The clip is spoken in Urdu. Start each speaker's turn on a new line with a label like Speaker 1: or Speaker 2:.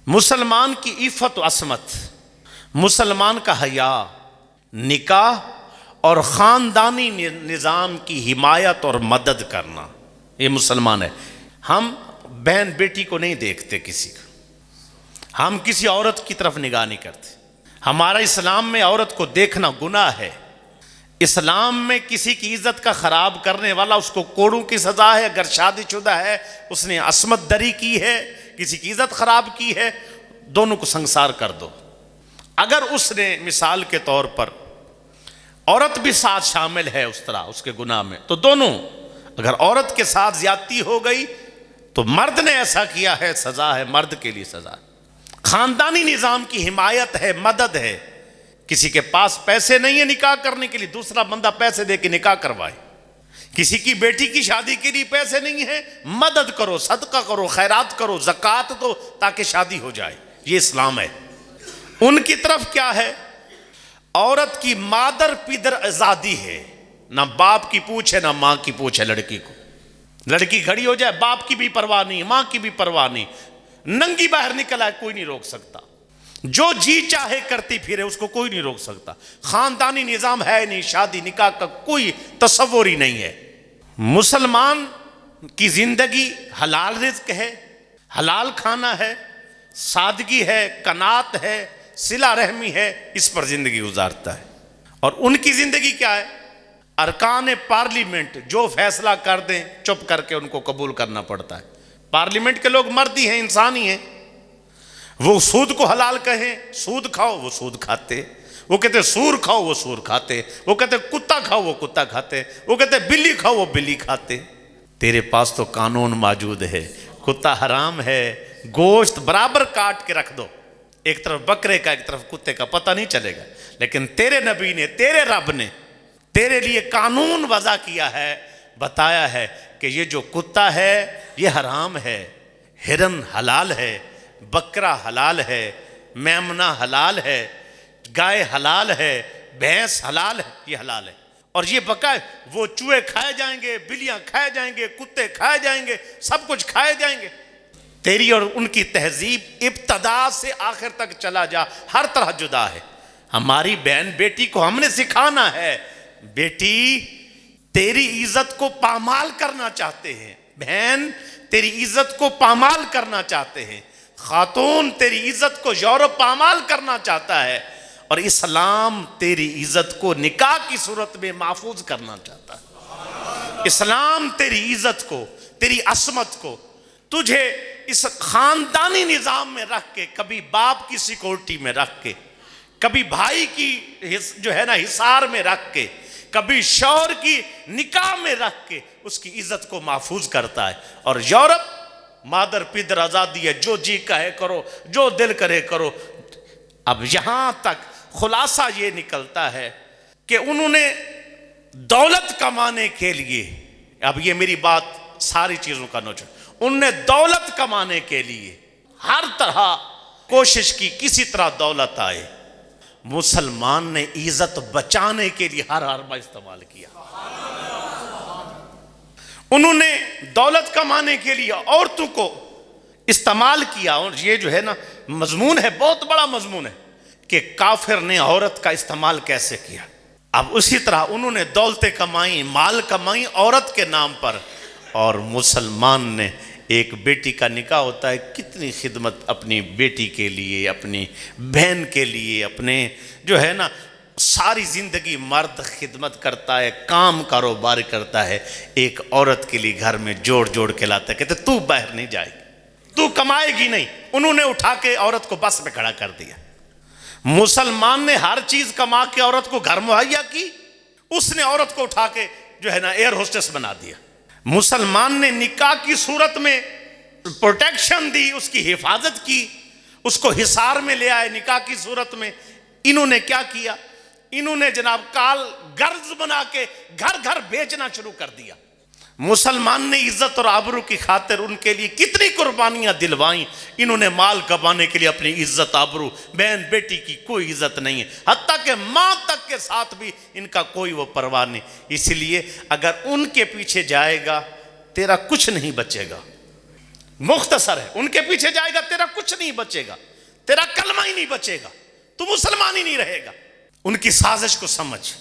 Speaker 1: مسلمان کی عفت و عصمت، مسلمان کا حیا، نکاح اور خاندانی نظام کی حمایت اور مدد کرنا، یہ مسلمان ہے۔ ہم بہن بیٹی کو نہیں دیکھتے کسی کا، ہم کسی عورت کی طرف نگاہ نہیں کرتے۔ ہمارا اسلام میں عورت کو دیکھنا گناہ ہے۔ اسلام میں کسی کی عزت کا خراب کرنے والا اس کو کوڑوں کی سزا ہے۔ اگر شادی شدہ ہے، اس نے عصمت دری کی ہے، کسی کی عزت خراب کی ہے، دونوں کو سنسار کر دو۔ اگر اس نے مثال کے طور پر عورت بھی ساتھ شامل ہے اس طرح اس کے گناہ میں، تو دونوں، اگر عورت کے ساتھ زیادتی ہو گئی تو مرد نے ایسا کیا ہے، سزا ہے، مرد کے لیے سزا ہے۔ خاندانی نظام کی حمایت ہے، مدد ہے۔ کسی کے پاس پیسے نہیں ہیں نکاح کرنے کے لیے، دوسرا بندہ پیسے دے کے نکاح کروائے۔ کسی کی بیٹی کی شادی کے لیے پیسے نہیں ہیں، مدد کرو، صدقہ کرو، خیرات کرو، زکوٰۃ دو تاکہ شادی ہو جائے۔ یہ اسلام ہے۔ ان کی طرف کیا ہے؟ عورت کی مادر پیدر آزادی ہے، نہ باپ کی پوچھ ہے نہ ماں کی پوچھ ہے لڑکی کو۔ لڑکی کھڑی ہو جائے، باپ کی بھی پرواہ نہیں، ماں کی بھی پرواہ نہیں، ننگی باہر نکل آئے، کوئی نہیں روک سکتا۔ جو جی چاہے کرتی پھرے، اس کو کوئی نہیں روک سکتا۔ خاندانی نظام ہے نہیں، شادی نکاح کا کوئی تصور ہی نہیں ہے۔ مسلمان کی زندگی حلال رزق ہے، حلال کھانا ہے، سادگی ہے، قناعت ہے، صلہ رحمی ہے، اس پر زندگی گزارتا ہے۔ اور ان کی زندگی کیا ہے؟ ارکان پارلیمنٹ جو فیصلہ کر دیں چپ کر کے ان کو قبول کرنا پڑتا ہے۔ پارلیمنٹ کے لوگ مرد ہی ہیں، انسان ہی ہیں۔ وہ سود کو حلال کہیں، سود کھاؤ، وہ سود کھاتے۔ وہ کہتے سور کھاؤ، وہ سور کھاتے۔ وہ کہتے کتا کھاؤ، وہ کتا کھاتے۔ وہ کہتے بلی کھاؤ، وہ بلی کھاتے۔ تیرے پاس تو قانون موجود ہے۔ کتا حرام ہے، گوشت برابر کاٹ کے رکھ دو، ایک طرف بکرے کا ایک طرف کتے کا، پتہ نہیں چلے گا۔ لیکن تیرے نبی نے، تیرے رب نے تیرے لیے قانون وضع کیا ہے، بتایا ہے کہ یہ جو کتا ہے یہ حرام ہے، ہرن حلال ہے، بکرا حلال ہے، میمنہ حلال ہے، گائے حلال ہے، بھینس حلال ہے، یہ حلال ہے۔ اور یہ بقائے وہ چوہے کھائے جائیں گے، بلیاں کھائے جائیں گے، کتے کھائے جائیں گے، سب کچھ کھائے جائیں گے۔ تیری اور ان کی تہذیب ابتدا سے آخر تک چلا جا، ہر طرح جدا ہے۔ ہماری بہن بیٹی کو ہم نے سکھانا ہے، بیٹی تیری عزت کو پامال کرنا چاہتے ہیں، بہن تیری عزت کو پامال کرنا چاہتے ہیں، خاتون تیری عزت کو یورپ پامال کرنا چاہتا ہے، اور اسلام تیری عزت کو نکاح کی صورت میں محفوظ کرنا چاہتا ہے۔ اسلام تیری عزت کو، تیری عصمت کو، تجھے اس خاندانی نظام میں رکھ کے، کبھی باپ کی سیکورٹی میں رکھ کے، کبھی بھائی کی جو ہے نا حصار میں رکھ کے، کبھی شوہر کی نکاح میں رکھ کے اس کی عزت کو محفوظ کرتا ہے۔ اور یورپ مادر پیدر آزادی ہے، جو جی کہے کرو، جو دل کرے کرو۔ اب یہاں تک خلاصہ یہ نکلتا ہے کہ انہوں نے دولت کمانے کے لیے، اب یہ میری بات ساری چیزوں کا نوچڑ، انہوں نے دولت کمانے کے لیے ہر طرح کوشش کی، کسی طرح دولت آئے۔ مسلمان نے عزت بچانے کے لیے ہر حربہ استعمال کیا۔ انہوں نے دولت کمانے کے لیے عورتوں کو استعمال کیا۔ اور یہ جو ہے نا مضمون ہے، بہت بڑا مضمون ہے کہ کافر نے عورت کا استعمال کیسے کیا۔ اب اسی طرح انہوں نے دولتیں کمائیں، مال کمائیں عورت کے نام پر، اور مسلمان نے، ایک بیٹی کا نکاح ہوتا ہے، کتنی خدمت اپنی بیٹی کے لیے، اپنی بہن کے لیے، اپنے جو ہے نا ساری زندگی مرد خدمت کرتا ہے، کام کاروبار کرتا ہے، ایک عورت کے لیے گھر میں جوڑ جوڑ کے لاتا ہے، کہتے تو باہر نہیں جائے گی، تو کمائے گی نہیں۔ انہوں نے اٹھا کے عورت کو بس میں کھڑا کر دیا۔ مسلمان نے ہر چیز کما کے عورت کو گھر مہیا کی، اس نے عورت کو اٹھا کے جو ہے نا ایئر ہوسٹس بنا دیا۔ مسلمان نے نکاح کی صورت میں پروٹیکشن دی، اس کی حفاظت کی، اس کو حصار میں لے آئے نکاح کی صورت میں۔ انہوں نے کیا کیا؟ انہوں نے جناب کال گرز بنا کے گھر گھر بیچنا شروع کر دیا۔ مسلمان نے عزت اور آبرو کی خاطر ان کے لیے کتنی قربانیاں دلوائیں۔ انہوں نے مال کمانے کے لیے اپنی عزت آبرو، بہن بیٹی کی کوئی عزت نہیں ہے، حتیٰ کہ ماں تک کے ساتھ بھی ان کا کوئی وہ پرواہ نہیں۔ اس لیے اگر ان کے پیچھے جائے گا تیرا کچھ نہیں بچے گا۔ مختصر ہے، ان کے پیچھے جائے گا تیرا کچھ نہیں بچے گا، تیرا کلمہ ہی نہیں بچے گا، تو مسلمان ہی نہیں رہے گا۔ ان کی سازش کو سمجھ۔